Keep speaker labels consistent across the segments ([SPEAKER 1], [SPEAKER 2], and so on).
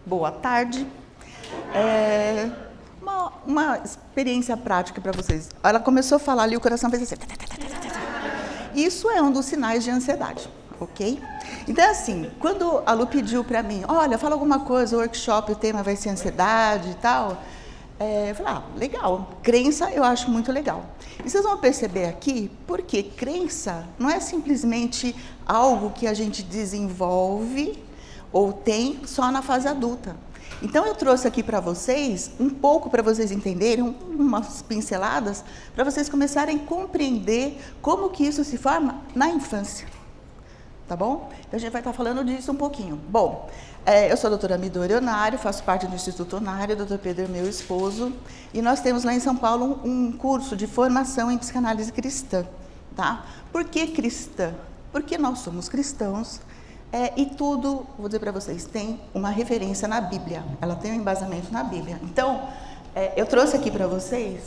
[SPEAKER 1] Boa tarde. Uma experiência prática para vocês. Ela começou a falar ali, o coração fez assim. Isso é um dos sinais de ansiedade, ok? Então, assim, quando a Lu pediu para mim, olha, fala alguma coisa, o workshop, o tema vai ser ansiedade e tal, eu falei, legal. Crença eu acho muito legal. E vocês vão perceber aqui, porque crença não é simplesmente algo que a gente desenvolve ou tem só na fase adulta. Então, eu trouxe aqui para vocês, um pouco para vocês entenderem, umas pinceladas, para vocês começarem a compreender como que isso se forma na infância. Tá bom? Então, a gente vai estar falando disso um pouquinho. Bom, eu sou a doutora Midori Onário, faço parte do Instituto Onário, o doutor Pedro é meu esposo, e nós temos lá em São Paulo um curso de formação em psicanálise cristã. Tá? Por que cristã? Porque nós somos cristãos. E tudo, vou dizer para vocês, tem uma referência na Bíblia, ela tem um embasamento na Bíblia. Então, eu trouxe aqui para vocês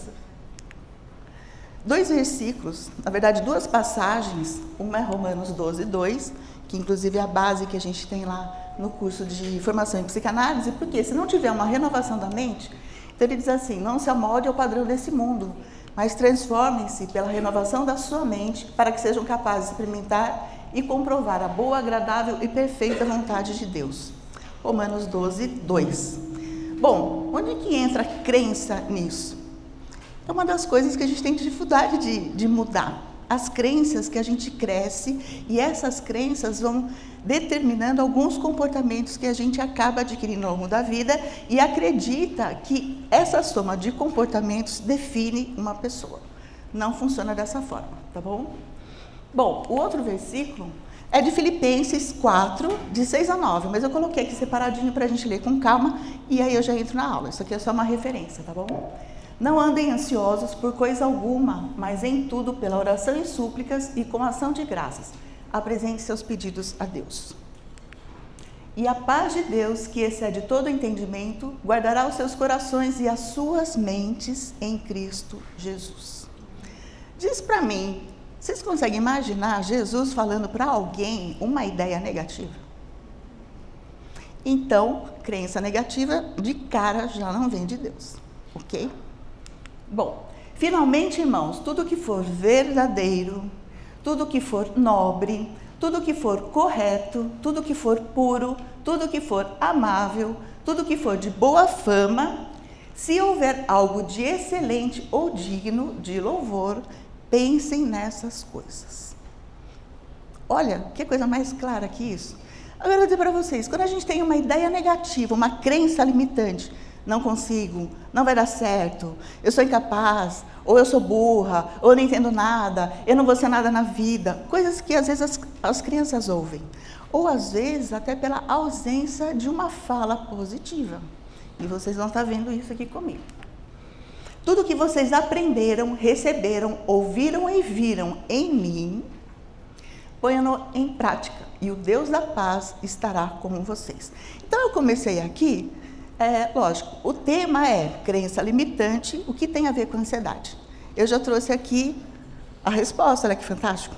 [SPEAKER 1] 2 versículos, na verdade 2 passagens, uma é Romanos 12, 2, que inclusive é a base que a gente tem lá no curso de formação em psicanálise, porque se não tiver uma renovação da mente, então ele diz assim, não se amolde ao padrão desse mundo, mas transformem-se pela renovação da sua mente, para que sejam capazes de experimentar e comprovar a boa, agradável e perfeita vontade de Deus. Romanos 12, 2. Bom, onde que entra a crença nisso? É uma das coisas que a gente tem dificuldade de mudar. As crenças que a gente cresce e essas crenças vão determinando alguns comportamentos que a gente acaba adquirindo ao longo da vida e acredita que essa soma de comportamentos define uma pessoa. Não funciona dessa forma, tá bom? Bom, o outro versículo é de Filipenses 4, de 6 a 9, mas eu coloquei aqui separadinho para a gente ler com calma e aí eu já entro na aula. Isso aqui é só uma referência, tá bom? Não andem ansiosos por coisa alguma, mas em tudo, pela oração e súplicas e com ação de graças, apresente seus pedidos a Deus. E a paz de Deus, que excede todo entendimento, guardará os seus corações e as suas mentes em Cristo Jesus. Diz para mim, vocês conseguem imaginar Jesus falando para alguém uma ideia negativa? Então, crença negativa de cara já não vem de Deus, ok? Bom, finalmente, irmãos, tudo que for verdadeiro, tudo que for nobre, tudo que for correto, tudo que for puro, tudo que for amável, tudo que for de boa fama, se houver algo de excelente ou digno de louvor, pensem nessas coisas. Olha, que coisa mais clara que isso. Agora eu vou dizer para vocês, quando a gente tem uma ideia negativa, uma crença limitante, não consigo, não vai dar certo, eu sou incapaz, ou eu sou burra, ou eu não entendo nada, eu não vou ser nada na vida, coisas que às vezes as crianças ouvem, ou às vezes até pela ausência de uma fala positiva. E vocês vão estar vendo isso aqui comigo. Tudo que vocês aprenderam, receberam, ouviram e viram em mim, ponham-no em prática e o Deus da paz estará com vocês. Então eu comecei aqui, lógico, o tema é crença limitante, o que tem a ver com ansiedade. Eu já trouxe aqui a resposta, olha que fantástico.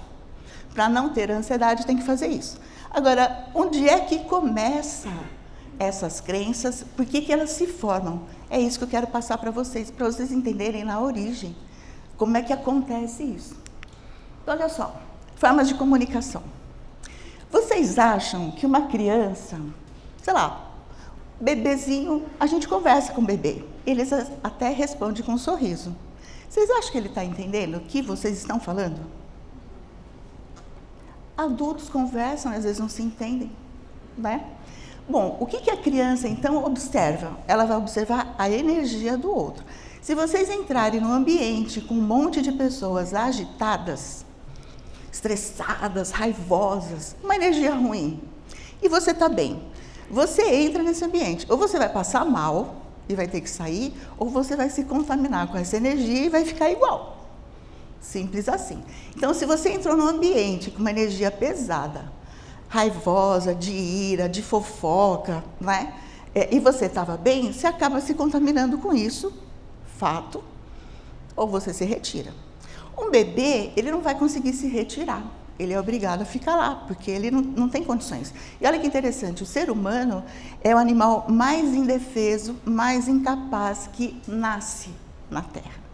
[SPEAKER 1] Para não ter ansiedade tem que fazer isso. Agora, onde é que começa essas crenças, por que elas se formam? É isso que eu quero passar para vocês entenderem na origem, como é que acontece isso. Então, olha só, formas de comunicação. Vocês acham que uma criança, sei lá, bebezinho, a gente conversa com o bebê, eles até respondem com um sorriso. Vocês acham que ele está entendendo o que vocês estão falando? Adultos conversam, às vezes não se entendem, né? Bom, o que a criança, então, observa? Ela vai observar a energia do outro. Se vocês entrarem num ambiente com um monte de pessoas agitadas, estressadas, raivosas, uma energia ruim, e você está bem, você entra nesse ambiente, ou você vai passar mal e vai ter que sair, ou você vai se contaminar com essa energia e vai ficar igual. Simples assim. Então, se você entrou num ambiente com uma energia pesada, raivosa, de ira, de fofoca, né? E você estava bem, você acaba se contaminando com isso, fato, ou você se retira. Um bebê, ele não vai conseguir se retirar, ele é obrigado a ficar lá, porque ele não tem condições. E olha que interessante, o ser humano é o animal mais indefeso, mais incapaz que nasce na Terra.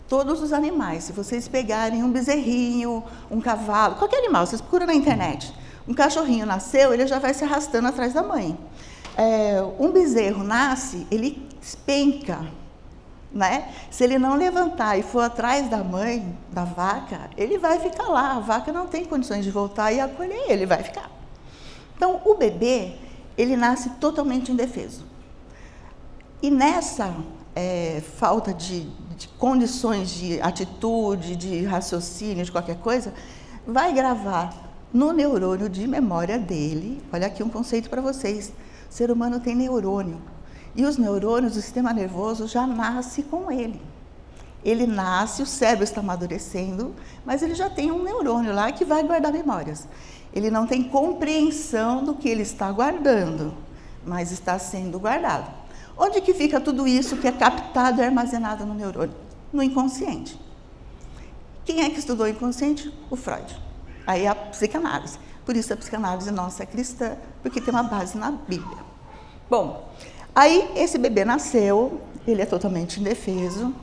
[SPEAKER 1] Todos os animais, se vocês pegarem um bezerrinho, um cavalo, qualquer animal, vocês procuram na internet, um cachorrinho nasceu, ele já vai se arrastando atrás da mãe. Um bezerro nasce, ele despenca, né? Se ele não levantar e for atrás da mãe, da vaca, ele vai ficar lá, a vaca não tem condições de voltar e acolher ele, vai ficar. Então, o bebê, ele nasce totalmente indefeso. E nessa falta de condições de atitude, de raciocínio, de qualquer coisa, vai gravar no neurônio de memória dele, olha aqui um conceito para vocês, o ser humano tem neurônio, e os neurônios do sistema nervoso já nasce com ele. Ele nasce, o cérebro está amadurecendo, mas ele já tem um neurônio lá que vai guardar memórias. Ele não tem compreensão do que ele está guardando, mas está sendo guardado. Onde que fica tudo isso que é captado e armazenado no neurônio? No inconsciente. Quem é que estudou o inconsciente? O Freud. Aí a psicanálise. Por isso a psicanálise nossa é cristã, porque tem uma base na Bíblia. Bom, aí esse bebê nasceu, ele é totalmente indefeso,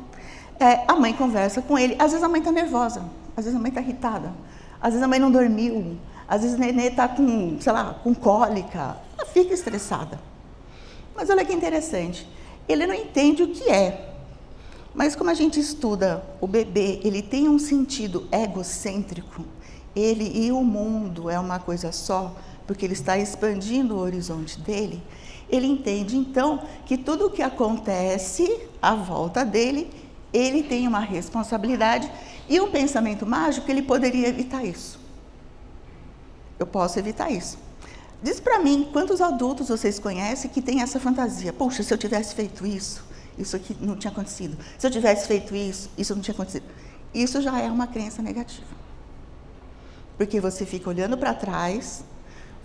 [SPEAKER 1] a mãe conversa com ele, às vezes a mãe está nervosa, às vezes a mãe está irritada, às vezes a mãe não dormiu, às vezes o nenê está com, sei lá, com cólica, ela fica estressada. Mas olha que interessante, ele não entende o que é, mas como a gente estuda o bebê, ele tem um sentido egocêntrico, ele e o mundo é uma coisa só, porque ele está expandindo o horizonte dele, ele entende então que tudo o que acontece à volta dele, ele tem uma responsabilidade e um pensamento mágico, ele poderia evitar isso. Eu posso evitar isso. Diz para mim, quantos adultos vocês conhecem que têm essa fantasia? Puxa, se eu tivesse feito isso, isso aqui não tinha acontecido. Se eu tivesse feito isso, isso não tinha acontecido. Isso já é uma crença negativa. Porque você fica olhando para trás,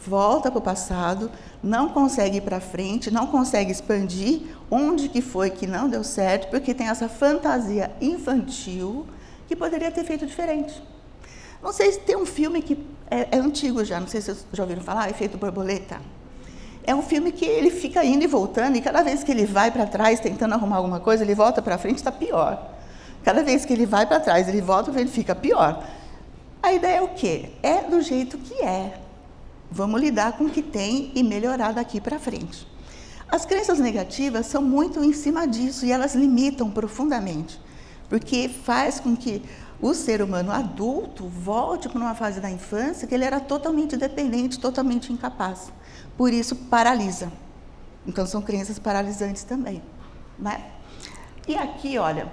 [SPEAKER 1] volta para o passado, não consegue ir para frente, não consegue expandir onde que foi que não deu certo, porque tem essa fantasia infantil que poderia ter feito diferente. Não sei se tem um filme que é antigo já, não sei se vocês já ouviram falar, Efeito Borboleta. É um filme que ele fica indo e voltando, e cada vez que ele vai para trás tentando arrumar alguma coisa, ele volta para frente, está pior. Cada vez que ele vai para trás, ele volta para frente, fica pior. A ideia é o quê? É do jeito que é. Vamos lidar com o que tem e melhorar daqui para frente. As crenças negativas são muito em cima disso e elas limitam profundamente, porque faz com que o ser humano adulto volte para uma fase da infância que ele era totalmente dependente, totalmente incapaz. Por isso, paralisa. Então, são crenças paralisantes também, né? E aqui, olha,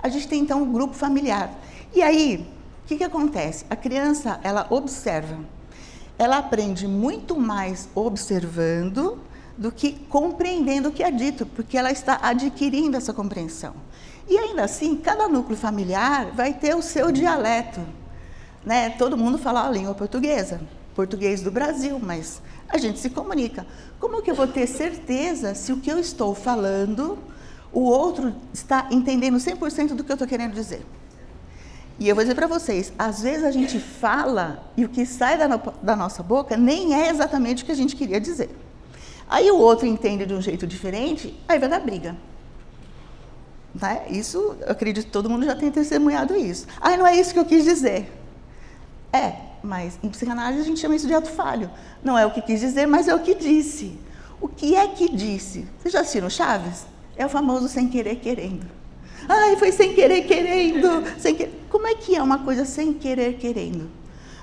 [SPEAKER 1] a gente tem então um grupo familiar. E aí, o que acontece? A criança, ela observa. Ela aprende muito mais observando do que compreendendo o que é dito, porque ela está adquirindo essa compreensão. E ainda assim, cada núcleo familiar vai ter o seu dialeto, né? Todo mundo fala a língua portuguesa, português do Brasil, mas a gente se comunica. Como que eu vou ter certeza se o que eu estou falando, o outro está entendendo 100% do que eu estou querendo dizer? E eu vou dizer para vocês, às vezes a gente fala e o que sai da nossa boca nem é exatamente o que a gente queria dizer. Aí o outro entende de um jeito diferente, aí vai dar briga. Né? Isso, eu acredito que todo mundo já tem testemunhado isso. Ah, não é isso que eu quis dizer. Mas em psicanálise a gente chama isso de ato falho. Não é o que quis dizer, mas é o que disse. O que é que disse? Vocês já assistiram Chaves? É o famoso sem querer querendo. Ai, foi sem querer querendo. Como é que é uma coisa sem querer querendo?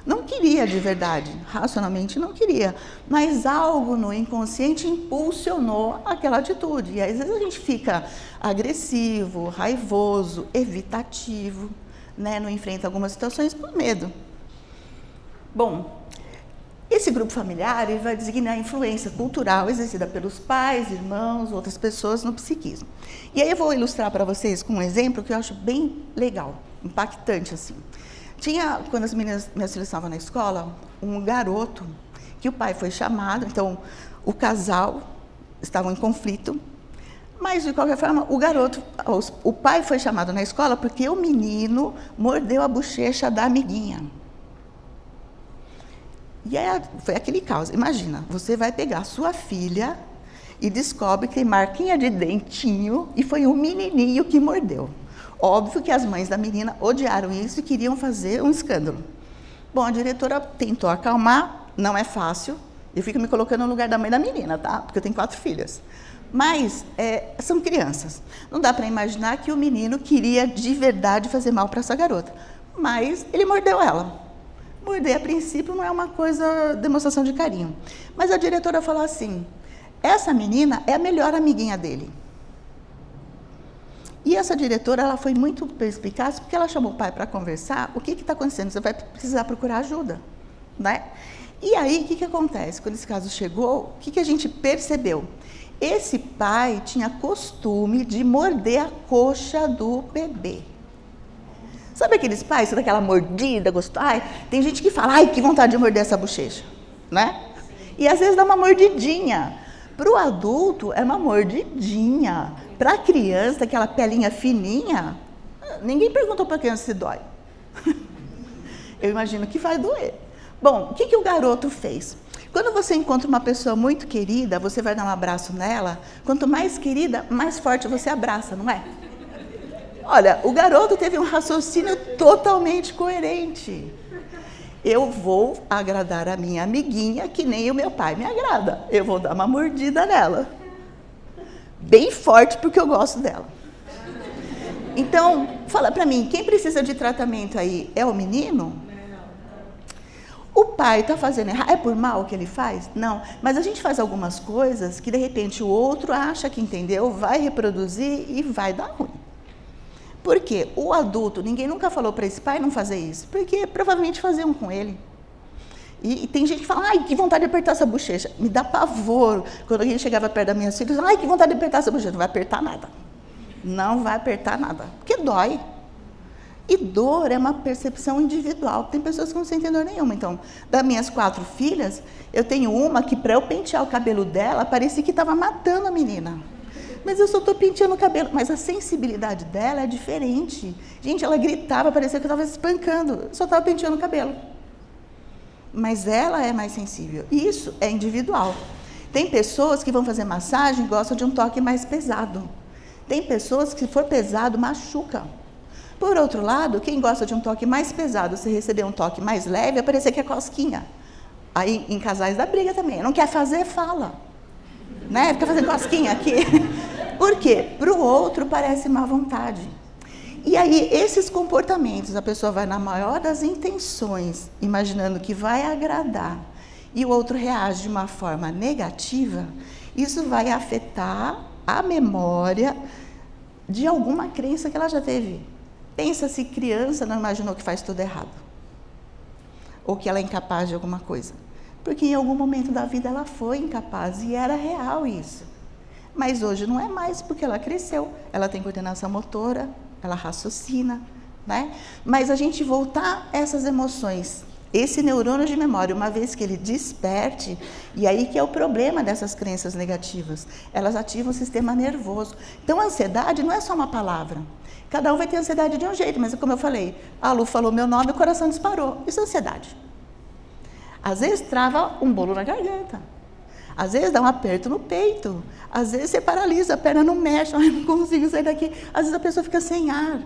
[SPEAKER 1] Não queria de verdade, racionalmente não queria, mas algo no inconsciente impulsionou aquela atitude. E às vezes a gente fica agressivo, raivoso, evitativo, né? Não enfrenta algumas situações por medo. Bom, esse grupo familiar ele vai designar a influência cultural exercida pelos pais, irmãos, outras pessoas no psiquismo. E aí eu vou ilustrar para vocês com um exemplo que eu acho bem legal, impactante assim. Tinha, quando minhas filhas estavam na escola, um garoto que o pai foi chamado, então o casal estavam em conflito, mas de qualquer forma o pai foi chamado na escola porque o menino mordeu a bochecha da amiguinha. E aí, foi aquele caos. Imagina, você vai pegar a sua filha e descobre que tem marquinha de dentinho e foi um menininho que mordeu. Óbvio que as mães da menina odiaram isso e queriam fazer um escândalo. Bom, a diretora tentou acalmar, não é fácil. Eu fico me colocando no lugar da mãe da menina, tá? Porque eu tenho 4 filhas. Mas são crianças. Não dá para imaginar que o menino queria de verdade fazer mal para essa garota. Mas ele mordeu ela. Morder, a princípio, não é uma coisa, demonstração de carinho. Mas a diretora falou assim, essa menina é a melhor amiguinha dele. E essa diretora, ela foi muito perspicaz, porque ela chamou o pai para conversar, o que está acontecendo? Você vai precisar procurar ajuda, né? E aí, o que acontece? Quando esse caso chegou, o que a gente percebeu? Esse pai tinha costume de morder a coxa do bebê. Sabe aqueles pais que dão aquela mordida gostosa? Ai, tem gente que fala, ai, que vontade de morder essa bochecha, né? E às vezes dá uma mordidinha. Para o adulto é uma mordidinha. Para a criança, aquela pelinha fininha, ninguém perguntou para a criança se dói. Eu imagino que vai doer. Bom, o que o garoto fez? Quando você encontra uma pessoa muito querida, você vai dar um abraço nela, quanto mais querida, mais forte você abraça, não é? Olha, o garoto teve um raciocínio totalmente coerente. Eu vou agradar a minha amiguinha que nem o meu pai me agrada. Eu vou dar uma mordida nela. Bem forte, porque eu gosto dela. Então, fala pra mim, quem precisa de tratamento aí é o menino? O pai está fazendo errado? É por mal que ele faz? Não. Mas a gente faz algumas coisas que, de repente, o outro acha que entendeu, vai reproduzir e vai dar ruim. Por quê? O adulto, ninguém nunca falou para esse pai não fazer isso, porque provavelmente faziam com ele. E tem gente que fala, ai, que vontade de apertar essa bochecha. Me dá pavor. Quando alguém chegava perto das minhas filhas, ai, que vontade de apertar essa bochecha. Não vai apertar nada. Não vai apertar nada, porque dói. E dor é uma percepção individual. Tem pessoas que não sentem dor nenhuma. Então, das minhas 4 filhas, eu tenho uma que, para eu pentear o cabelo dela, parecia que estava matando a menina. Mas eu só estou penteando o cabelo. Mas a sensibilidade dela é diferente. Gente, ela gritava, parecia que eu estava espancando. Eu só estava penteando o cabelo. Mas ela é mais sensível. Isso é individual. Tem pessoas que vão fazer massagem e gostam de um toque mais pesado. Tem pessoas que, se for pesado, machuca. Por outro lado, quem gosta de um toque mais pesado, se receber um toque mais leve, vai parecer que é cosquinha. Aí, em casais dá briga também. Não quer fazer, fala. Né? Fica fazendo cosquinha aqui. Por quê? Para o outro parece má vontade. E aí, esses comportamentos, a pessoa vai na maior das intenções, imaginando que vai agradar, e o outro reage de uma forma negativa, isso vai afetar a memória de alguma crença que ela já teve. Pensa se criança não imaginou que faz tudo errado. Ou que ela é incapaz de alguma coisa. Porque em algum momento da vida ela foi incapaz e era real isso. Mas hoje não é mais porque ela cresceu. Ela tem coordenação motora, ela raciocina, né? Mas a gente voltar essas emoções, esse neurônio de memória, uma vez que ele desperte, e aí que é o problema dessas crenças negativas, elas ativam o sistema nervoso. Então a ansiedade não é só uma palavra. Cada um vai ter ansiedade de um jeito, mas como eu falei, a Lu falou meu nome, o coração disparou. Isso é ansiedade. Às vezes trava um bolo na garganta. Às vezes dá um aperto no peito. Às vezes você paralisa, a perna não mexe, ai, não consigo sair daqui. Às vezes a pessoa fica sem ar.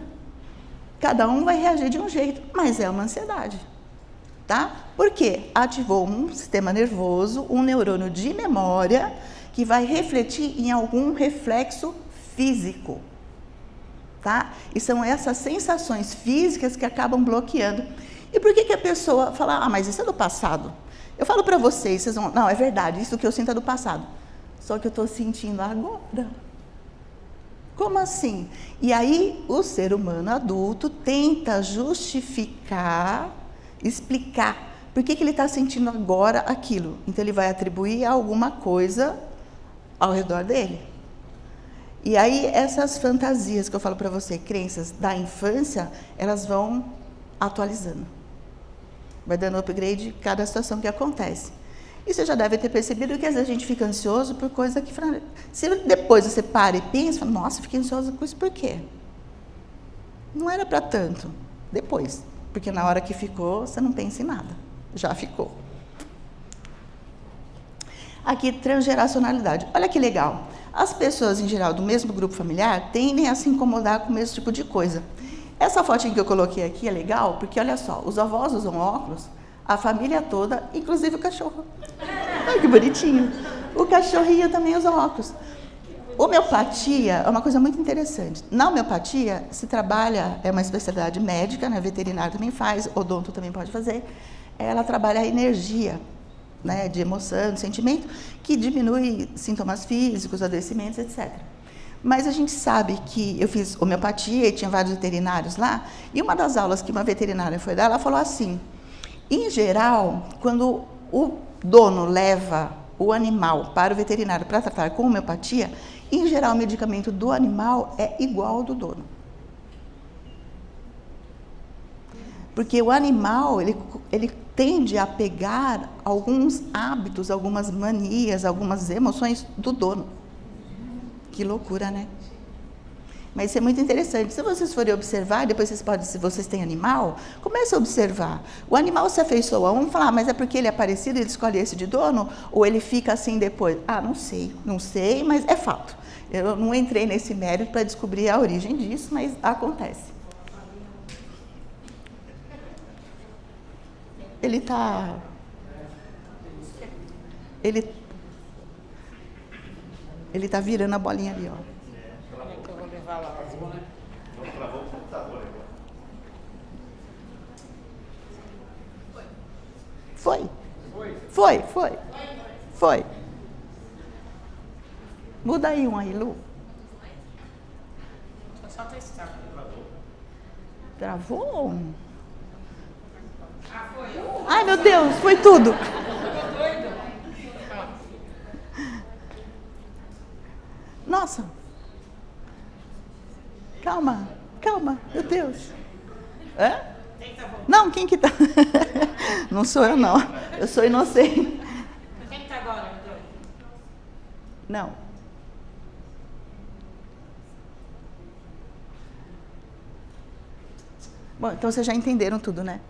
[SPEAKER 1] Cada um vai reagir de um jeito, mas é uma ansiedade. Tá? Por quê? Ativou um sistema nervoso, um neurônio de memória, que vai refletir em algum reflexo físico. Tá? E são essas sensações físicas que acabam bloqueando. E por que a pessoa fala, ah, mas isso é do passado? Eu falo para vocês vão, não, é verdade, isso que eu sinto é do passado. Só que eu estou sentindo agora. Como assim? E aí o ser humano adulto tenta justificar, explicar por que ele está sentindo agora aquilo. Então ele vai atribuir a alguma coisa ao redor dele. E aí essas fantasias que eu falo para você, crenças da infância, elas vão atualizando. Vai dando upgrade cada situação que acontece. E você já deve ter percebido que às vezes a gente fica ansioso por coisa que... Se depois você para e pensa, fala, nossa, fiquei ansiosa com isso por quê? Não era para tanto. Depois. Porque na hora que ficou, você não pensa em nada. Já ficou. Aqui, transgeracionalidade. Olha que legal. As pessoas, em geral, do mesmo grupo familiar, tendem a se incomodar com o mesmo tipo de coisa. Essa fotinha que eu coloquei aqui é legal, porque olha só, os avós usam óculos, a família toda, inclusive o cachorro. Olha que bonitinho. O cachorrinho também usa óculos. Homeopatia é uma coisa muito interessante. Na homeopatia, se trabalha, é uma especialidade médica, né? Veterinário também faz, odonto também pode fazer. Ela trabalha a energia, né? De emoção, de sentimento, que diminui sintomas físicos, adoecimentos, etc. Mas a gente sabe que eu fiz homeopatia e tinha vários veterinários lá, e uma das aulas que uma veterinária foi dar, ela falou assim, em geral, quando o dono leva o animal para o veterinário para tratar com homeopatia, em geral o medicamento do animal é igual ao do dono. Porque o animal, ele tende a pegar alguns hábitos, algumas manias, algumas emoções do dono. Que loucura, né? Mas isso é muito interessante. Se vocês forem observar, depois vocês podem, se vocês têm animal, comece a observar. O animal se afeiçoa. Vamos falar, mas é porque ele é parecido, ele escolhe esse de dono? Ou ele fica assim depois? Ah, não sei, mas é fato. Eu não entrei nesse mérito para descobrir a origem disso, mas acontece. Ele está... Ele está virando a bolinha ali, ó. Foi. Muda aí um aí, Lu. Só testar. Travou? Ai, meu Deus, foi tudo. Nossa. Calma, meu Deus. Hã? Não, quem que tá? Não sou eu, não. Eu sou inocente.
[SPEAKER 2] Quem que tá agora?
[SPEAKER 1] Não. Bom, então vocês já entenderam tudo, né?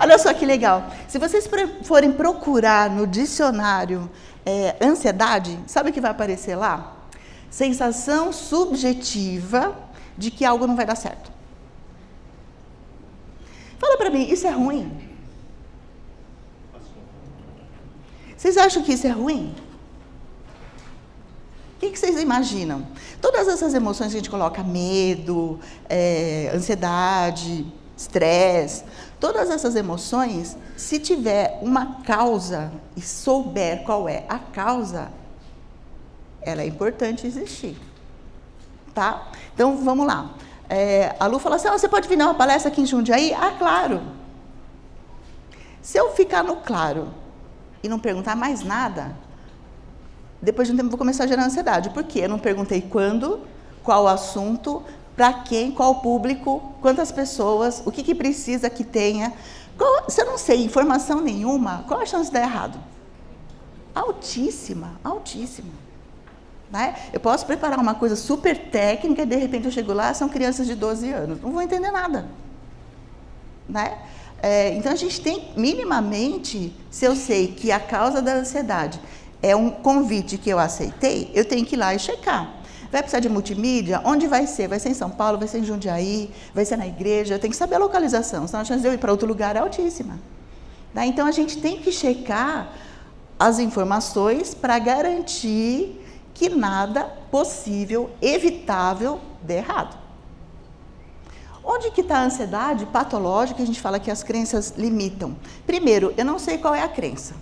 [SPEAKER 1] Olha só que legal. Se vocês forem procurar no dicionário ansiedade, sabe o que vai aparecer lá? Sensação subjetiva de que algo não vai dar certo. Fala pra mim, isso é ruim? Vocês acham que isso é ruim? O que vocês imaginam? Todas essas emoções que a gente coloca, medo, ansiedade, estresse, todas essas emoções, se tiver uma causa e souber qual é a causa, ela é importante existir, tá? Então, vamos lá. A Lu falou assim, você pode vir dar uma palestra aqui em Jundiaí? Ah, claro. Se eu ficar no claro e não perguntar mais nada, depois de um tempo eu vou começar a gerar ansiedade. Por quê? Eu não perguntei quando, qual o assunto, para quem, qual o público, quantas pessoas, o que precisa que tenha. Se eu não sei informação nenhuma, qual a chance de dar errado? Altíssima, altíssima. Né? Eu posso preparar uma coisa super técnica e de repente eu chego lá, são crianças de 12 anos. Não vou entender nada. Né? Então a gente tem, minimamente, se eu sei que a causa da ansiedade é um convite que eu aceitei, eu tenho que ir lá e checar. Vai precisar de multimídia? Onde vai ser? Vai ser em São Paulo? Vai ser em Jundiaí? Vai ser na igreja? Eu tenho que saber a localização, senão a chance de eu ir para outro lugar é altíssima. Né? Então a gente tem que checar as informações para garantir que nada possível, evitável, dê errado. Onde que está a ansiedade patológica? A gente fala que as crenças limitam. Primeiro, eu não sei qual é a crença.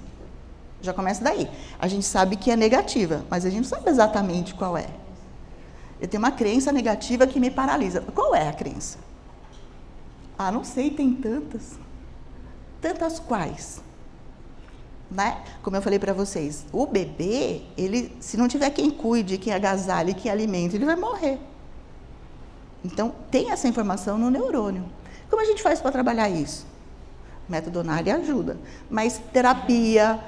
[SPEAKER 1] Já começa daí. A gente sabe que é negativa, mas a gente não sabe exatamente qual é. Eu tenho uma crença negativa que me paralisa. Qual é a crença? Ah, não sei, tem tantas. Tantas quais? Né? Como eu falei para vocês, o bebê, ele, se não tiver quem cuide, quem agasalhe, quem alimente, ele vai morrer. Então, tem essa informação no neurônio. Como a gente faz para trabalhar isso? O método NALI ajuda. Mas terapia,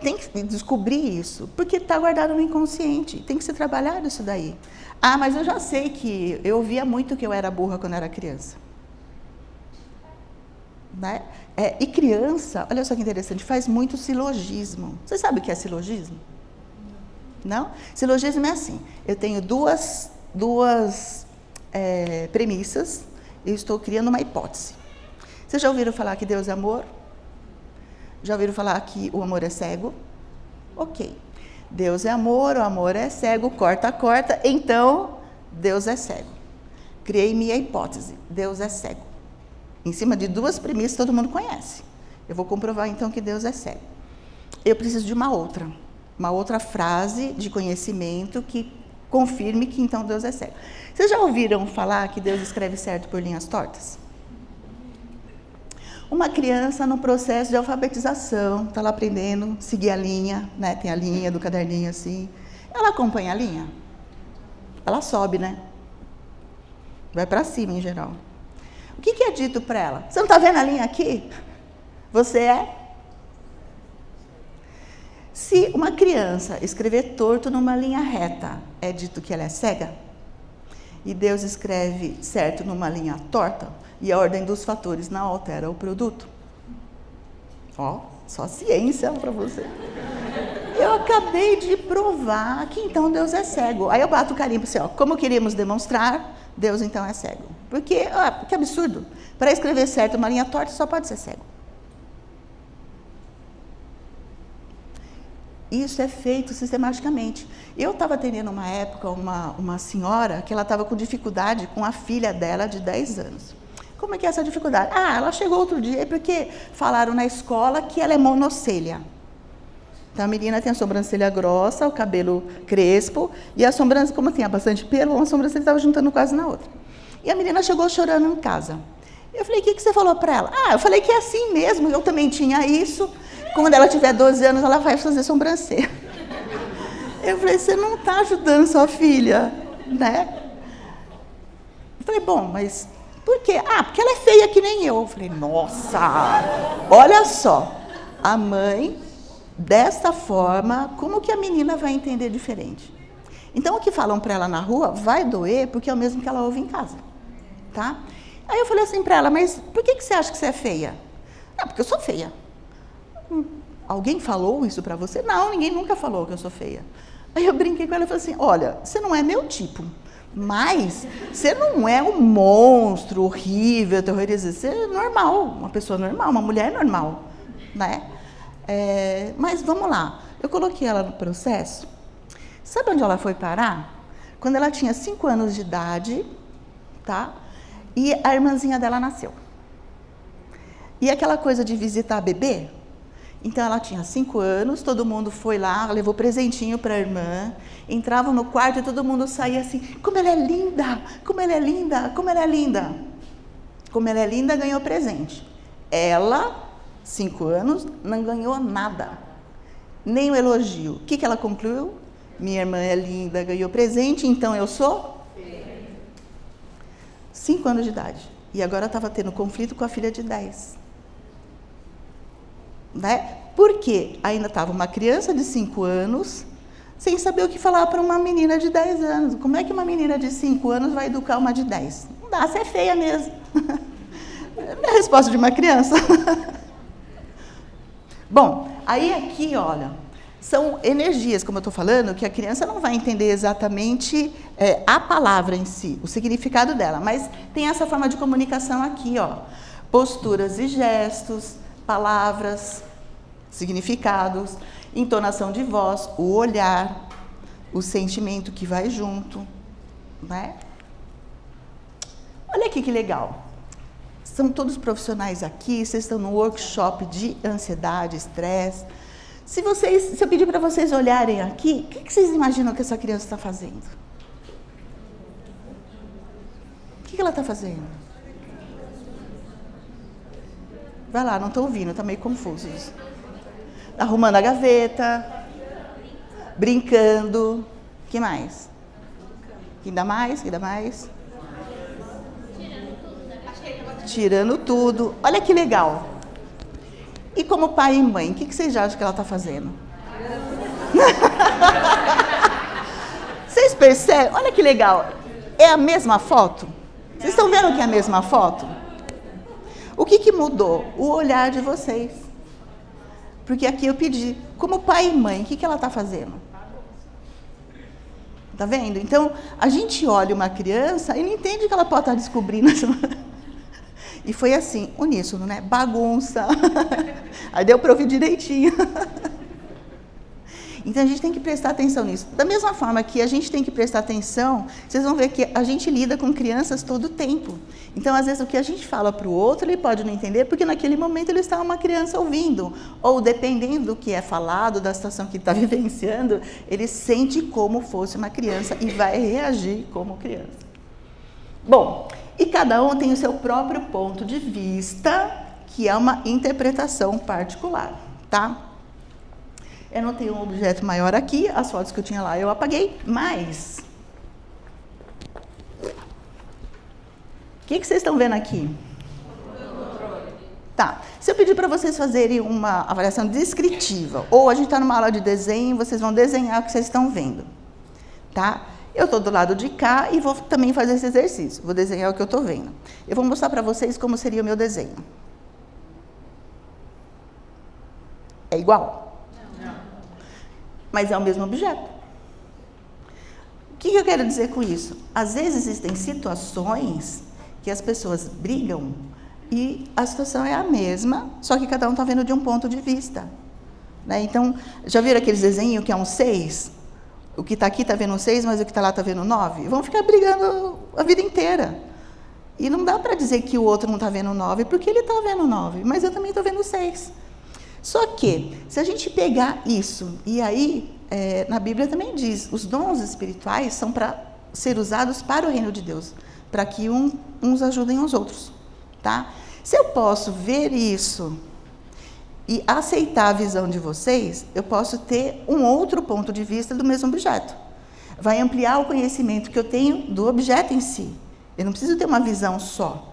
[SPEAKER 1] tem que descobrir isso, porque está guardado no inconsciente. Tem que ser trabalhado isso daí. Ah, mas eu já sei que eu ouvia muito que eu era burra quando era criança. né? E criança, olha só que interessante, faz muito silogismo. Você sabe o que é silogismo? Não? Silogismo é assim, eu tenho duas premissas, eu estou criando uma hipótese. Vocês já ouviram falar que Deus é amor? Já ouviram falar que o amor é cego? Ok. Deus é amor, o amor é cego, corta, então Deus é cego. Criei minha hipótese, Deus é cego. Em cima de duas premissas todo mundo conhece. Eu vou comprovar então que Deus é cego. Eu preciso de uma outra frase de conhecimento que confirme que então Deus é cego. Vocês já ouviram falar que Deus escreve certo por linhas tortas? Uma criança no processo de alfabetização, está lá aprendendo, seguir a linha, né? Tem a linha do caderninho assim. Ela acompanha a linha? Ela sobe, né? Vai para cima em geral. O que é dito para ela? Você não está vendo a linha aqui? Você é? Se uma criança escrever torto numa linha reta, é dito que ela é cega? E Deus escreve certo numa linha torta? E a ordem dos fatores não altera o produto? Ó, só ciência para você. Eu acabei de provar que então Deus é cego. Aí eu bato o carimbo assim, ó, como queríamos demonstrar, Deus então é cego. Porque, que absurdo. Para escrever certo uma linha torta só pode ser cego. Isso é feito sistematicamente. Eu estava atendendo uma época uma senhora que ela estava com dificuldade com a filha dela de 10 anos. Como é que é essa dificuldade? Ela chegou outro dia porque falaram na escola que ela é monocelha. Então a menina tem a sobrancelha grossa, o cabelo crespo e a sobrancelha, como tinha bastante pelo, uma sobrancelha estava juntando quase na outra. E a menina chegou chorando em casa. Eu falei, o que você falou para ela? Eu falei que é assim mesmo, eu também tinha isso. Quando ela tiver 12 anos, ela vai fazer sobrancelha. Eu falei, você não está ajudando sua filha, né? Eu falei, bom, mas por quê? Porque ela é feia que nem eu. Eu falei, nossa, olha só, a mãe, desta forma, como que a menina vai entender diferente? Então, o que falam para ela na rua vai doer, porque é o mesmo que ela ouve em casa, tá? Aí eu falei assim para ela, mas por que você acha que você é feia? Porque eu sou feia. Alguém falou isso para você? Não, ninguém nunca falou que eu sou feia. Aí eu brinquei com ela e falei assim, olha, você não é meu tipo, mas você não é um monstro horrível, terrorizante, você é normal, uma pessoa normal, uma mulher normal, né? Mas vamos lá, eu coloquei ela no processo. Sabe onde ela foi parar? Quando ela tinha 5 anos de idade, tá? E a irmãzinha dela nasceu. E aquela coisa de visitar bebê? Então, ela tinha 5 anos, todo mundo foi lá, levou presentinho para a irmã, entrava no quarto e todo mundo saía assim, como ela é linda, como ela é linda, como ela é linda. Como ela é linda, ganhou presente. Ela, 5 anos, não ganhou nada, nem o elogio. O que ela concluiu? Minha irmã é linda, ganhou presente, então eu sou? 5 anos de idade. E agora estava tendo conflito com a filha de 10. Né? Porque ainda estava uma criança de 5 anos sem saber o que falar para uma menina de 10 anos. Como é que uma menina de 5 anos vai educar uma de 10? Não dá, você é feia mesmo. É a resposta de uma criança. Bom, aí aqui, olha, são energias, como eu estou falando, que a criança não vai entender exatamente a palavra em si, o significado dela, mas tem essa forma de comunicação aqui, ó, posturas e gestos, palavras, significados, entonação de voz, o olhar, o sentimento que vai junto, né? Olha aqui que legal. São todos profissionais aqui, vocês estão no workshop de ansiedade, estresse. Se eu pedir para vocês olharem aqui, o que vocês imaginam que essa criança está fazendo? O que ela está fazendo? Vai lá, não estou ouvindo, está meio confuso. Arrumando a gaveta, brincando. O que mais? Ainda mais? Tirando tudo. Olha que legal. E como pai e mãe, o que vocês acham que ela está fazendo? Vocês percebem? Olha que legal. É a mesma foto? Vocês estão vendo que é a mesma foto? O que mudou? O olhar de vocês. Porque aqui eu pedi, como pai e mãe, o que ela está fazendo? Tá vendo? Então, a gente olha uma criança e não entende que ela pode estar descobrindo. E foi assim, uníssono, né? Bagunça. Aí deu para ouvir direitinho. Então, a gente tem que prestar atenção nisso. Da mesma forma que a gente tem que prestar atenção, vocês vão ver que a gente lida com crianças todo o tempo. Então, às vezes, o que a gente fala para o outro, ele pode não entender, porque naquele momento ele está uma criança ouvindo. Ou, dependendo do que é falado, da situação que ele está vivenciando, ele sente como fosse uma criança e vai reagir como criança. Bom, e cada um tem o seu próprio ponto de vista, que é uma interpretação particular, tá? Eu não tenho um objeto maior aqui, as fotos que eu tinha lá eu apaguei, mas... O que vocês estão vendo aqui? Tá, se eu pedir para vocês fazerem uma avaliação descritiva, ou a gente está numa aula de desenho, vocês vão desenhar o que vocês estão vendo, tá? Eu estou do lado de cá e vou também fazer esse exercício, vou desenhar o que eu estou vendo. Eu vou mostrar para vocês como seria o meu desenho. É igual? Mas é o mesmo objeto. O que eu quero dizer com isso? Às vezes existem situações que as pessoas brigam e a situação é a mesma, só que cada um está vendo de um ponto de vista. Né? Então, já viram aqueles desenhos que é um 6? O que está aqui está vendo um 6, mas o que está lá está vendo 9? Vão ficar brigando a vida inteira. E não dá para dizer que o outro não está vendo 9, porque ele está vendo 9, mas eu também estou vendo 6. Só que, se a gente pegar isso, e aí, na Bíblia também diz, os dons espirituais são para ser usados para o reino de Deus, para que uns ajudem os outros, tá? Se eu posso ver isso e aceitar a visão de vocês, eu posso ter um outro ponto de vista do mesmo objeto. Vai ampliar o conhecimento que eu tenho do objeto em si. Eu não preciso ter uma visão só.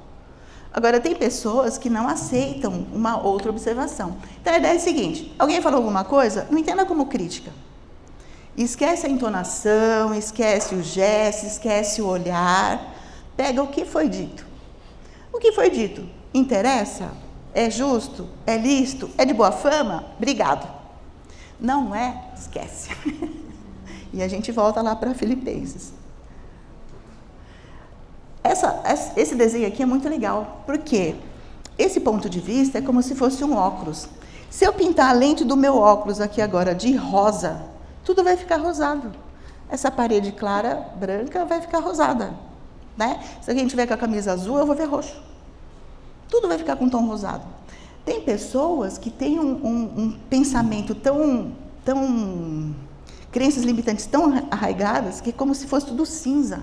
[SPEAKER 1] Agora, tem pessoas que não aceitam uma outra observação. Então, a ideia é a seguinte, alguém falou alguma coisa, não entenda como crítica. Esquece a entonação, esquece o gesto, esquece o olhar. Pega o que foi dito. O que foi dito interessa? É justo? É lícito? É de boa fama? Obrigado. Não é? Esquece. E a gente volta lá para Filipenses. Esse desenho aqui é muito legal, porque esse ponto de vista é como se fosse um óculos. Se eu pintar a lente do meu óculos aqui agora de rosa, tudo vai ficar rosado. Essa parede clara, branca, vai ficar rosada. Né? Se alguém tiver com a camisa azul, eu vou ver roxo. Tudo vai ficar com tom rosado. Tem pessoas que têm um pensamento tão crenças limitantes tão arraigadas, que é como se fosse tudo cinza.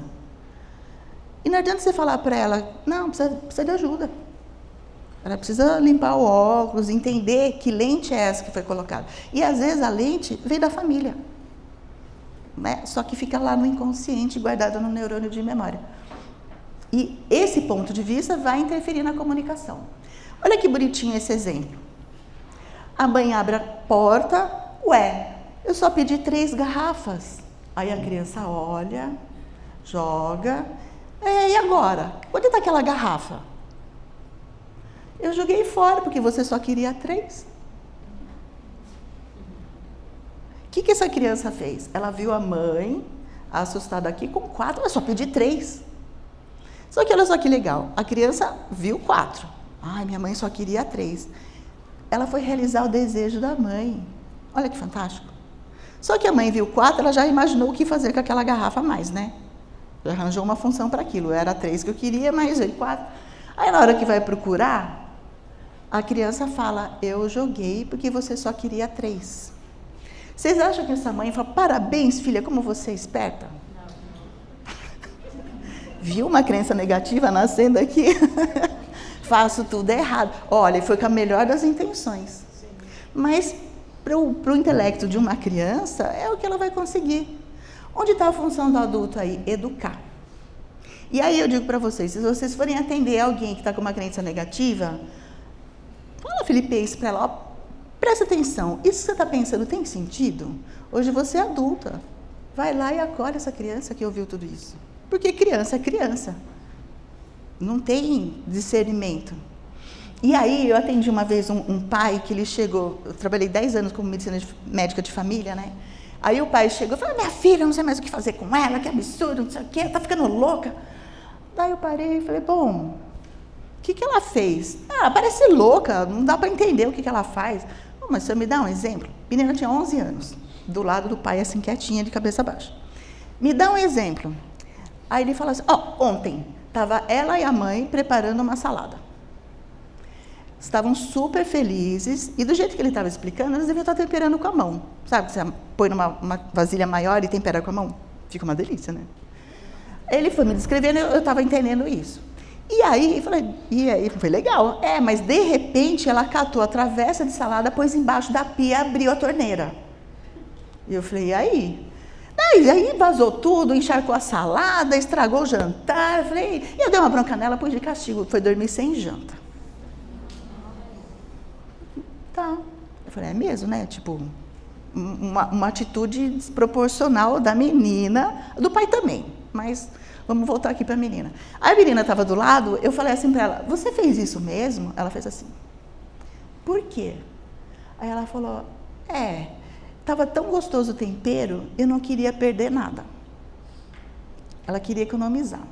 [SPEAKER 1] E não adianta você falar para ela, não, precisa de ajuda. Ela precisa limpar o óculos, entender que lente é essa que foi colocada. E às vezes a lente vem da família, né? Só que fica lá no inconsciente, guardada no neurônio de memória. E esse ponto de vista vai interferir na comunicação. Olha que bonitinho esse exemplo. A mãe abre a porta, eu só pedi 3 garrafas. Aí a criança olha, joga... e agora? Onde está aquela garrafa? Eu joguei fora, porque você só queria 3. O que essa criança fez? Ela viu a mãe, assustada aqui, com 4, eu só pedi 3. Só que olha só que legal, a criança viu 4. Ai, minha mãe só queria 3. Ela foi realizar o desejo da mãe. Olha que fantástico. Só que a mãe viu 4, ela já imaginou o que fazer com aquela garrafa a mais, né? Arranjou uma função para aquilo. Era 3 que eu queria, mas veio 4. Aí na hora que vai procurar, a criança fala, eu joguei porque você só queria 3. Vocês acham que essa mãe fala, parabéns, filha, como você é esperta? Viu uma crença negativa nascendo aqui? Faço tudo errado. Olha, foi com a melhor das intenções. Mas para o intelecto de uma criança, é o que ela vai conseguir. Onde está a função do adulto aí? Educar. E aí eu digo para vocês, se vocês forem atender alguém que está com uma crença negativa, fala Filipenses para ela, ó, presta atenção, isso que você está pensando tem sentido? Hoje você é adulta, vai lá e acolhe essa criança que ouviu tudo isso. Porque criança é criança, não tem discernimento. E aí eu atendi uma vez um pai que ele chegou, eu trabalhei 10 anos como médica de família, né? Aí o pai chegou e falou, minha filha, não sei mais o que fazer com ela, que absurdo, não sei o quê, tá ficando louca. Daí eu parei e falei, bom, o que ela fez? Ah, parece louca, não dá para entender o que ela faz. Mas você me dá um exemplo? A menina tinha 11 anos, do lado do pai, assim, quietinha, de cabeça baixa. Me dá um exemplo. Aí ele fala assim, ontem, estava ela e a mãe preparando uma salada. Estavam super felizes, e do jeito que ele estava explicando, eles deviam estar temperando com a mão. Sabe, você põe numa vasilha maior e tempera com a mão? Fica uma delícia, né? Ele foi me descrevendo, eu estava entendendo isso. E aí foi legal. Mas de repente ela catou a travessa de salada, pôs embaixo da pia, abriu a torneira. E eu falei, e aí? Aí vazou tudo, encharcou a salada, estragou o jantar. Eu dei uma bronca nela, pus de castigo, foi dormir sem janta. Tá. Eu falei, é mesmo, né? Tipo, uma atitude desproporcional da menina, do pai também, mas vamos voltar aqui para a menina. A menina estava do lado, eu falei assim para ela, você fez isso mesmo? Ela fez assim, por quê? Aí ela falou, estava tão gostoso o tempero, eu não queria perder nada. Ela queria economizar.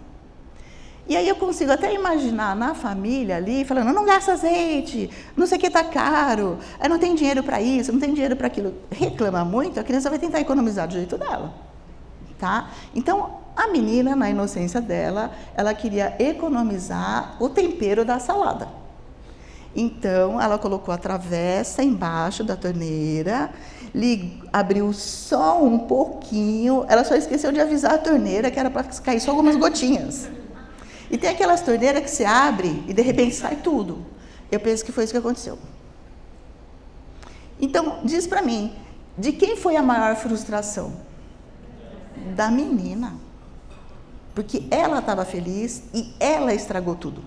[SPEAKER 1] E aí eu consigo até imaginar na família ali, falando, não gasta azeite, não sei o que está caro, não tem dinheiro para isso, não tem dinheiro para aquilo. Reclama muito, a criança vai tentar economizar do jeito dela. Tá? Então, a menina, na inocência dela, ela queria economizar o tempero da salada. Então, ela colocou a travessa embaixo da torneira, abriu só um pouquinho, ela só esqueceu de avisar a torneira que era para cair só algumas gotinhas. E tem aquelas torneiras que você abre e de repente sai tudo. Eu penso que foi isso que aconteceu. Então, diz para mim, de quem foi a maior frustração? Da menina. Porque ela estava feliz e ela estragou tudo.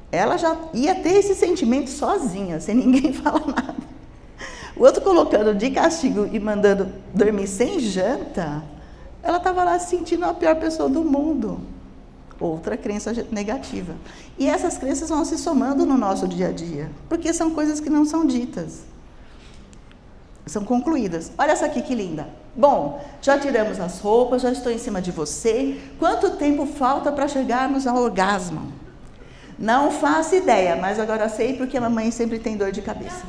[SPEAKER 1] Ela já ia ter esse sentimento sozinha, sem ninguém falar nada. O outro colocando de castigo e mandando dormir sem janta, ela estava lá se sentindo a pior pessoa do mundo. Outra crença negativa. E essas crenças vão se somando no nosso dia a dia, porque são coisas que não são ditas, são concluídas. Olha essa aqui que linda. Bom, já tiramos as roupas, já estou em cima de você. Quanto tempo falta para chegarmos ao orgasmo? Não faço ideia, mas agora sei porque a mamãe sempre tem dor de cabeça.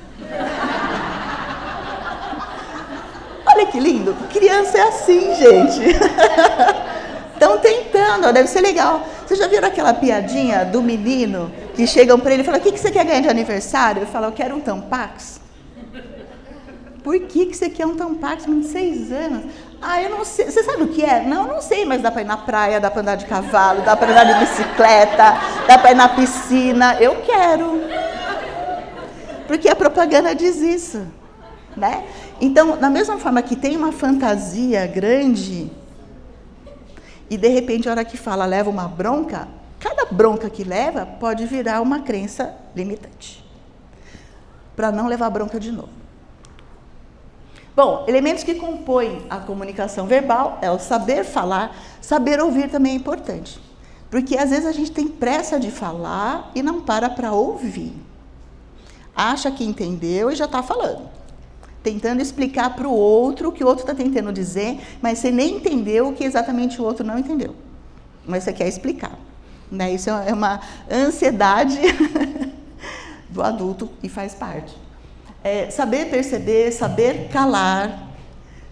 [SPEAKER 1] Olha que lindo. Criança é assim, gente. Estão tentando, deve ser legal. Vocês já viram aquela piadinha do menino que chegam para ele e falam, o que você quer ganhar de aniversário? Ele fala, eu quero um Tampax. Por que você quer um Tampax com 6 anos? Eu não sei. Você sabe o que é? Não sei, mas dá para ir na praia, dá para andar de cavalo, dá para andar de bicicleta, dá para ir na piscina. Eu quero. Porque a propaganda diz isso, né? Então, da mesma forma que tem uma fantasia grande, e de repente a hora que fala leva uma bronca, cada bronca que leva pode virar uma crença limitante. Para não levar bronca de novo. Bom, elementos que compõem a comunicação verbal é o saber falar, saber ouvir também é importante. Porque às vezes a gente tem pressa de falar e não para ouvir. Acha que entendeu e já está falando. Tentando explicar para o outro o que o outro está tentando dizer, mas você nem entendeu o que exatamente o outro não entendeu. Mas você quer explicar. Né? Isso é uma ansiedade do adulto e faz parte. Saber perceber, saber calar,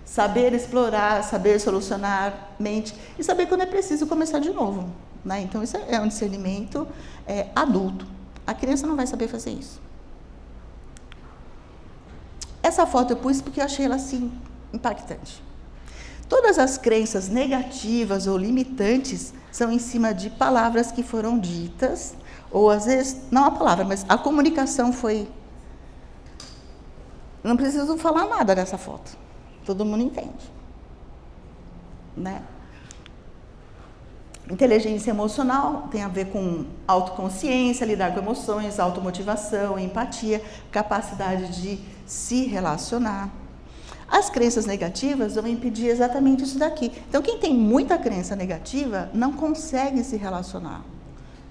[SPEAKER 1] saber explorar, saber solucionar mente e saber quando é preciso começar de novo. Né? Então, isso é um discernimento adulto. A criança não vai saber fazer isso. Essa foto eu pus porque eu achei ela assim impactante. Todas as crenças negativas ou limitantes são em cima de palavras que foram ditas, ou às vezes, não a palavra, mas a comunicação foi... Não preciso falar nada dessa foto. Todo mundo entende. Né? Inteligência emocional tem a ver com autoconsciência, lidar com emoções, automotivação, empatia, capacidade de se relacionar. As crenças negativas vão impedir exatamente isso daqui. Então, quem tem muita crença negativa não consegue se relacionar,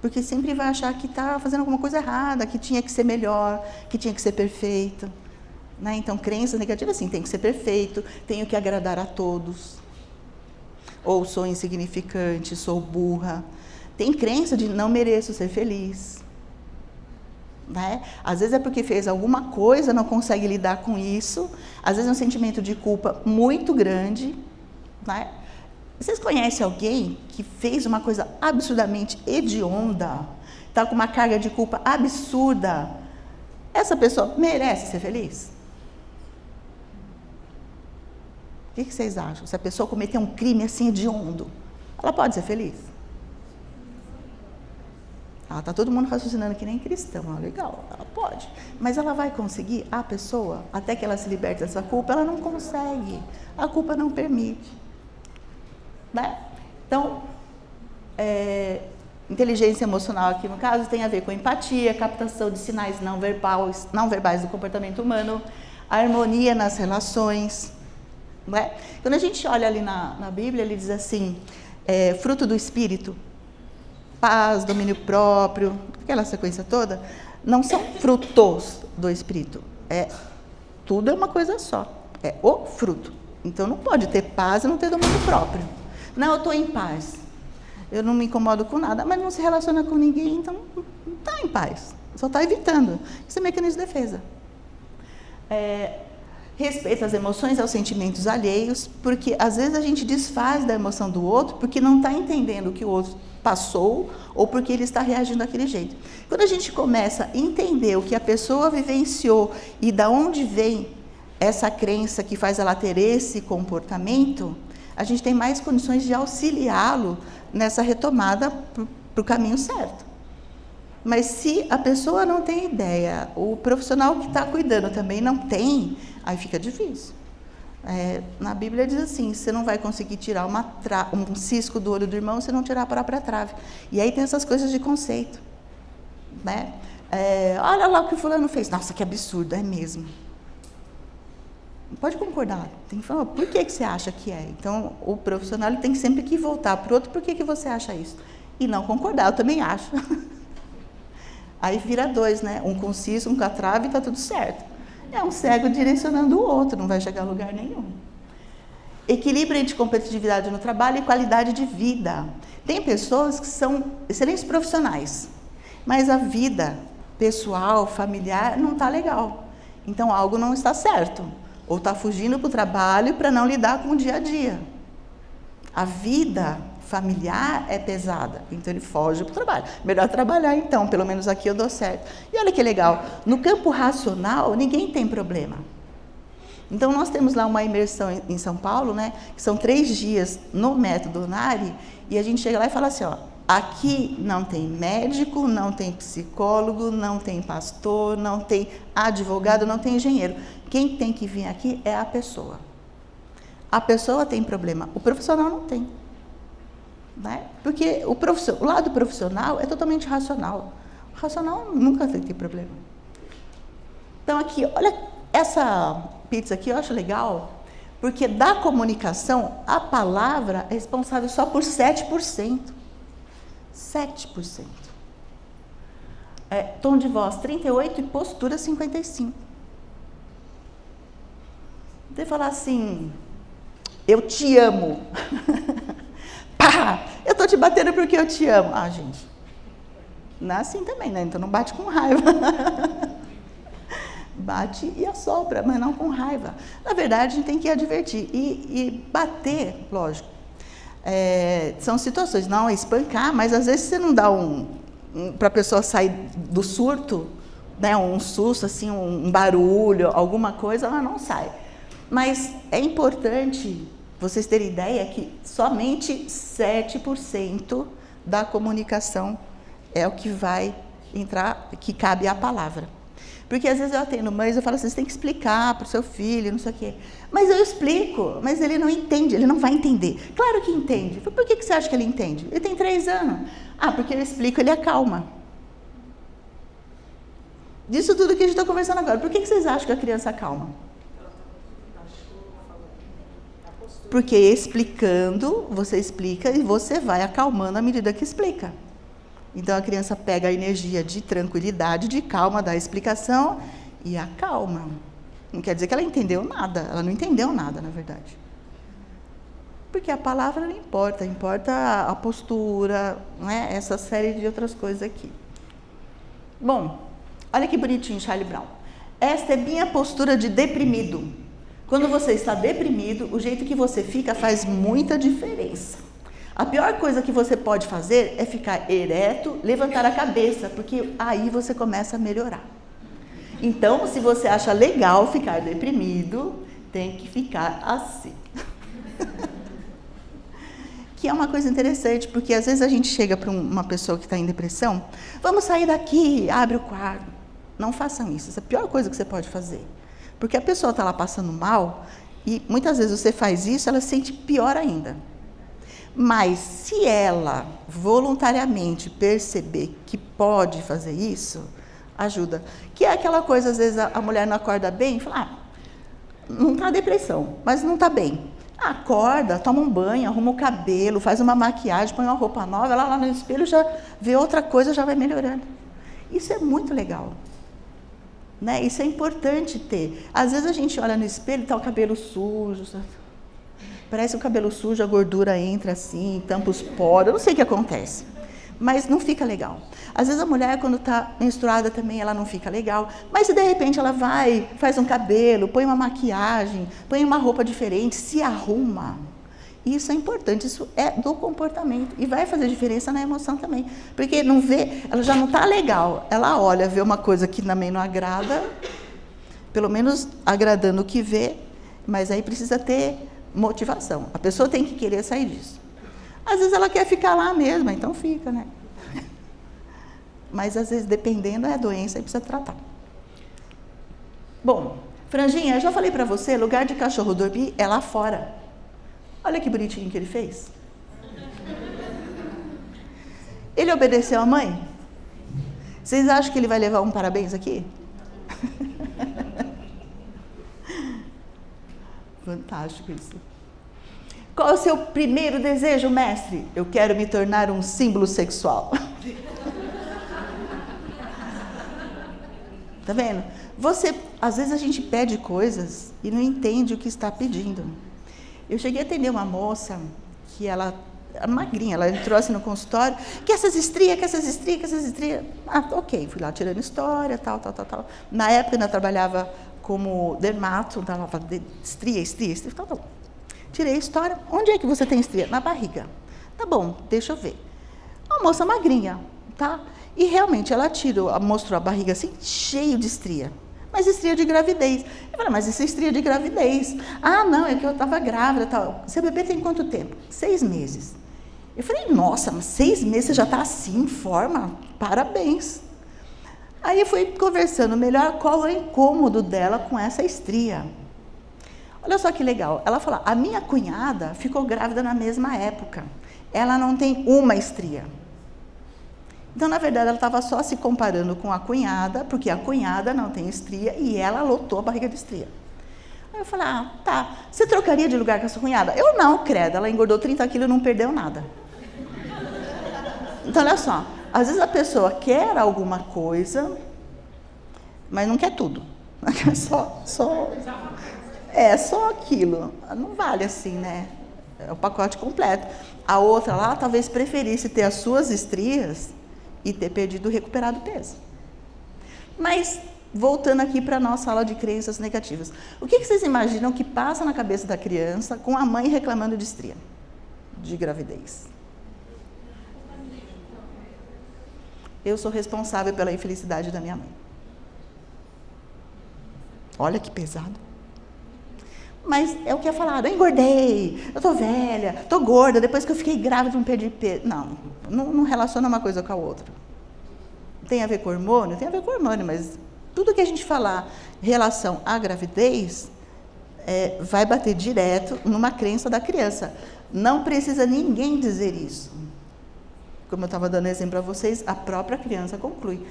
[SPEAKER 1] Porque sempre vai achar que está fazendo alguma coisa errada, que tinha que ser melhor, que tinha que ser perfeito. Né? Então, crença negativa, assim, tem que ser perfeito, tenho que agradar a todos. Ou sou insignificante, sou burra. Tem crença de não mereço ser feliz. Né? Às vezes é porque fez alguma coisa, não consegue lidar com isso. Às vezes é um sentimento de culpa muito grande. Né? Vocês conhecem alguém que fez uma coisa absurdamente hedionda, está com uma carga de culpa absurda? Essa pessoa merece ser feliz? O que vocês acham? Se a pessoa cometer um crime assim hediondo, ela pode ser feliz? Está todo mundo raciocinando que nem cristão, legal, ela pode. Mas ela vai conseguir? A pessoa, até que ela se liberte dessa culpa, ela não consegue. A culpa não permite. Né? Então, inteligência emocional aqui no caso tem a ver com empatia, captação de sinais não verbais do comportamento humano, harmonia nas relações. Né? Quando a gente olha ali na Bíblia, ele diz assim, fruto do Espírito, paz, domínio próprio, aquela sequência toda, não são frutos do Espírito, tudo é uma coisa só, é o fruto. Então não pode ter paz e não ter domínio próprio. Não, eu estou em paz, eu não me incomodo com nada, mas não se relaciona com ninguém, então não está em paz, só está evitando. Isso é mecanismo de defesa. Respeito às emoções, aos sentimentos alheios, porque às vezes a gente desfaz da emoção do outro porque não está entendendo o que o outro passou ou porque ele está reagindo daquele jeito. Quando a gente começa a entender o que a pessoa vivenciou e da onde vem essa crença que faz ela ter esse comportamento, a gente tem mais condições de auxiliá-lo nessa retomada para o caminho certo. Mas se a pessoa não tem ideia, o profissional que está cuidando também não tem, aí fica difícil. Na Bíblia diz assim, você não vai conseguir tirar um cisco do olho do irmão se não tirar a própria trave. E aí tem essas coisas de conceito. Né? Olha lá o que o fulano fez. Nossa, que absurdo, é mesmo. Pode concordar, tem que falar, por que você acha que é? Então, o profissional ele tem sempre que voltar para o outro, por que você acha isso? E não concordar, eu também acho. Aí vira dois, né? Um com cisco, um com a trave e está tudo certo. É um cego direcionando o outro, não vai chegar a lugar nenhum. Equilíbrio entre competitividade no trabalho e qualidade de vida. Tem pessoas que são excelentes profissionais, mas a vida pessoal, familiar, não está legal. Então, algo não está certo. Ou está fugindo para o trabalho para não lidar com o dia a dia. A vida familiar é pesada, então ele foge para o trabalho. Melhor trabalhar então, pelo menos aqui eu dou certo. E olha que legal, no campo racional ninguém tem problema. Então nós temos lá uma imersão em São Paulo, né, que são 3 dias no método NARI, e a gente chega lá e fala assim, ó, aqui não tem médico, não tem psicólogo, não tem pastor, não tem advogado, não tem engenheiro. Quem tem que vir aqui é a pessoa. A pessoa tem problema, o profissional não tem. Né? Porque o lado profissional é totalmente racional. O racional nunca tem que ter problema. Então aqui, olha, essa pizza aqui eu acho legal, porque da comunicação, a palavra é responsável só por 7%. 7%. Tom de voz 38% e postura 55%. Você falar assim, eu te amo. Pá, eu tô te batendo porque eu te amo. Ah, gente, não é assim também, né? Então não bate com raiva. Bate e assopra, mas não com raiva. Na verdade, a gente tem que advertir. E bater, lógico, são situações, não é espancar, mas às vezes você não dá para a pessoa sair do surto, né? Um susto, assim, um barulho, alguma coisa, ela não sai. Mas é importante vocês terem ideia que somente 7% da comunicação é o que vai entrar, que cabe à palavra. Porque às vezes eu atendo mães, eu falo assim, você tem que explicar para o seu filho, não sei o quê. Mas eu explico, mas ele não entende, ele não vai entender. Claro que entende. Por que você acha que ele entende? Ele tem 3 anos. Ah, porque eu explico, ele acalma. Disso tudo que a gente está conversando agora, por que vocês acham que a criança acalma? Porque explicando, você explica e você vai acalmando à medida que explica. Então a criança pega a energia de tranquilidade, de calma, dá a explicação e acalma. Não quer dizer que ela entendeu nada, ela não entendeu nada, na verdade. Porque a palavra não importa, importa a postura, não é? Essa série de outras coisas aqui. Bom, olha que bonitinho, Charlie Brown. Esta é minha postura de deprimido. Quando você está deprimido, o jeito que você fica faz muita diferença. A pior coisa que você pode fazer é ficar ereto, levantar a cabeça, porque aí você começa a melhorar. Então, se você acha legal ficar deprimido, tem que ficar assim. Que é uma coisa interessante, porque às vezes a gente chega para uma pessoa que está em depressão, vamos sair daqui, abre o quarto. Não façam isso, essa é a pior coisa que você pode fazer. Porque a pessoa está lá passando mal, e muitas vezes você faz isso, ela se sente pior ainda. Mas se ela voluntariamente perceber que pode fazer isso, ajuda. Que é aquela coisa, às vezes a mulher não acorda bem e fala, não está depressão, mas não está bem. Acorda, toma um banho, arruma o cabelo, faz uma maquiagem, põe uma roupa nova, ela lá no espelho já vê outra coisa, já vai melhorando. Isso é muito legal. Né? Isso é importante ter. Às vezes a gente olha no espelho e está o cabelo sujo, parece o cabelo sujo, a gordura entra assim, tampa os poros, eu não sei o que acontece, mas não fica legal. Às vezes a mulher, quando está menstruada também, ela não fica legal, mas se de repente ela vai, faz um cabelo, põe uma maquiagem, põe uma roupa diferente, se arruma, isso é importante, isso é do comportamento e vai fazer diferença na emoção também, porque não vê, ela já não está legal, ela olha, vê uma coisa que também não agrada, pelo menos agradando o que vê, mas aí precisa ter motivação. A pessoa tem que querer sair disso. Às vezes ela quer ficar lá mesma, então fica, né? Mas às vezes, dependendo, é a doença e precisa tratar. Bom, Franjinha, eu já falei pra você, lugar de cachorro dormir é lá fora. Olha que bonitinho que ele fez. Ele obedeceu a mãe? Vocês acham que ele vai levar um parabéns aqui? Fantástico isso. Qual é o seu primeiro desejo, mestre? Eu quero me tornar um símbolo sexual. Tá vendo? Às vezes a gente pede coisas e não entende o que está pedindo. Eu cheguei a atender uma moça que ela magrinha, ela entrou assim no consultório, que essas estrias. Ok, fui lá tirando história, tal. Na época eu ainda trabalhava como dermato, falava estria, tal. Tirei a história. Onde é que você tem estria? Na barriga. Tá bom, deixa eu ver. Uma moça magrinha, tá? E realmente ela mostrou a barriga assim, cheio de estria. Mas estria de gravidez. Eu falei, mas isso é estria de gravidez. Ah, não, é que eu estava grávida, tal. Seu bebê tem quanto tempo? 6 meses. Eu falei, nossa, mas 6 meses você já está assim, em forma? Parabéns. Aí eu fui conversando melhor qual é o incômodo dela com essa estria. Olha só que legal. Ela falou, a minha cunhada ficou grávida na mesma época. Ela não tem uma estria. Então, na verdade, ela estava só se comparando com a cunhada, porque a cunhada não tem estria e ela lotou a barriga de estria. Aí eu falei, tá, você trocaria de lugar com a sua cunhada? Eu não, credo, ela engordou 30 quilos e não perdeu nada. Então, olha só, às vezes a pessoa quer alguma coisa, mas não quer tudo. Só aquilo. Não vale assim, né? É o pacote completo. A outra lá talvez preferisse ter as suas estrias e ter perdido, recuperado peso. Mas, voltando aqui para a nossa aula de crenças negativas. O que vocês imaginam que passa na cabeça da criança com a mãe reclamando de estria, de gravidez? Eu sou responsável pela infelicidade da minha mãe. Olha que pesado. Mas é o que é falado, eu engordei, eu tô velha, tô gorda, depois que eu fiquei grávida não perdi peso. Não relaciona uma coisa com a outra. Tem a ver com hormônio? Tem a ver com hormônio, mas tudo que a gente falar em relação à gravidez, vai bater direto numa crença da criança. Não precisa ninguém dizer isso. Como eu estava dando exemplo para vocês, a própria criança conclui.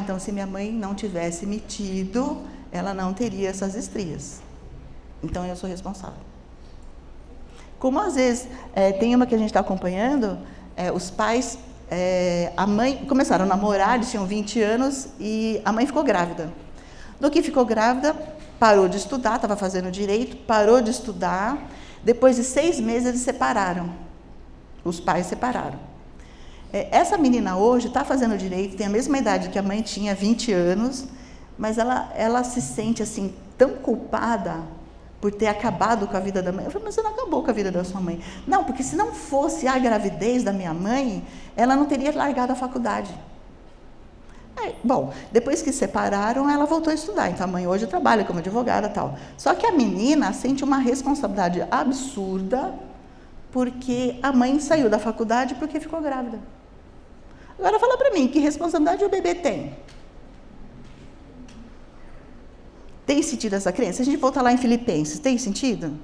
[SPEAKER 1] Então se minha mãe não tivesse me tido, ela não teria essas estrias. Então, eu sou responsável. Como às vezes, tem uma que a gente está acompanhando, os pais a mãe, começaram a namorar, eles tinham 20 anos e a mãe ficou grávida. Do que ficou grávida, parou de estudar, estava fazendo direito, parou de estudar. Depois de 6 meses eles separaram, os pais separaram. Essa menina hoje está fazendo direito, tem a mesma idade que a mãe tinha, 20 anos, mas ela se sente assim tão culpada por ter acabado com a vida da mãe. Eu falei, mas você não acabou com a vida da sua mãe. Não, porque se não fosse a gravidez da minha mãe, ela não teria largado a faculdade. Bom, depois que separaram, ela voltou a estudar. Então, a mãe hoje trabalha como advogada e tal. Só que a menina sente uma responsabilidade absurda porque a mãe saiu da faculdade porque ficou grávida. Agora, fala para mim, que responsabilidade o bebê tem? Tem sentido essa crença? Se a gente voltar lá em Filipenses, tem sentido?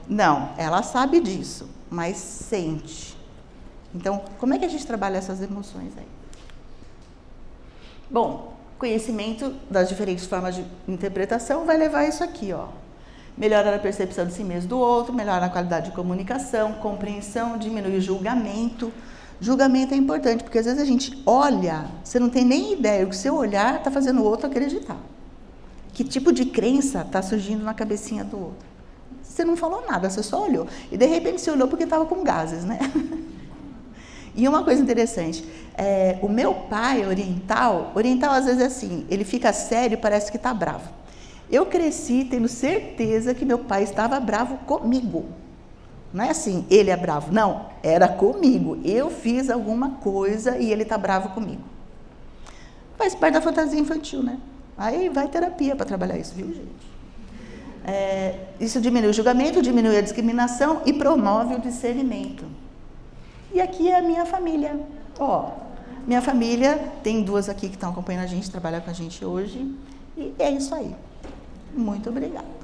[SPEAKER 1] Não, ela sabe disso, mas sente. Então, como é que a gente trabalha essas emoções aí? Bom, conhecimento das diferentes formas de interpretação vai levar a isso aqui, ó. Melhora a percepção de si mesmo do outro, melhora a qualidade de comunicação, compreensão, diminui o julgamento. Julgamento é importante, porque às vezes a gente olha, você não tem nem ideia, o que seu olhar está fazendo o outro acreditar. Que tipo de crença está surgindo na cabecinha do outro? Você não falou nada, você só olhou. E de repente você olhou porque estava com gases, né? E uma coisa interessante, o meu pai oriental às vezes é assim, ele fica sério e parece que está bravo. Eu cresci tendo certeza que meu pai estava bravo comigo. Não é assim, ele é bravo. Não, era comigo. Eu fiz alguma coisa e ele está bravo comigo. Faz parte da fantasia infantil, né? Aí vai terapia para trabalhar isso, viu, gente? Isso diminui o julgamento, diminui a discriminação e promove o discernimento. E aqui é a minha família. Ó, minha família, tem 2 aqui que estão acompanhando a gente, trabalham com a gente hoje. E é isso aí. Muito obrigada.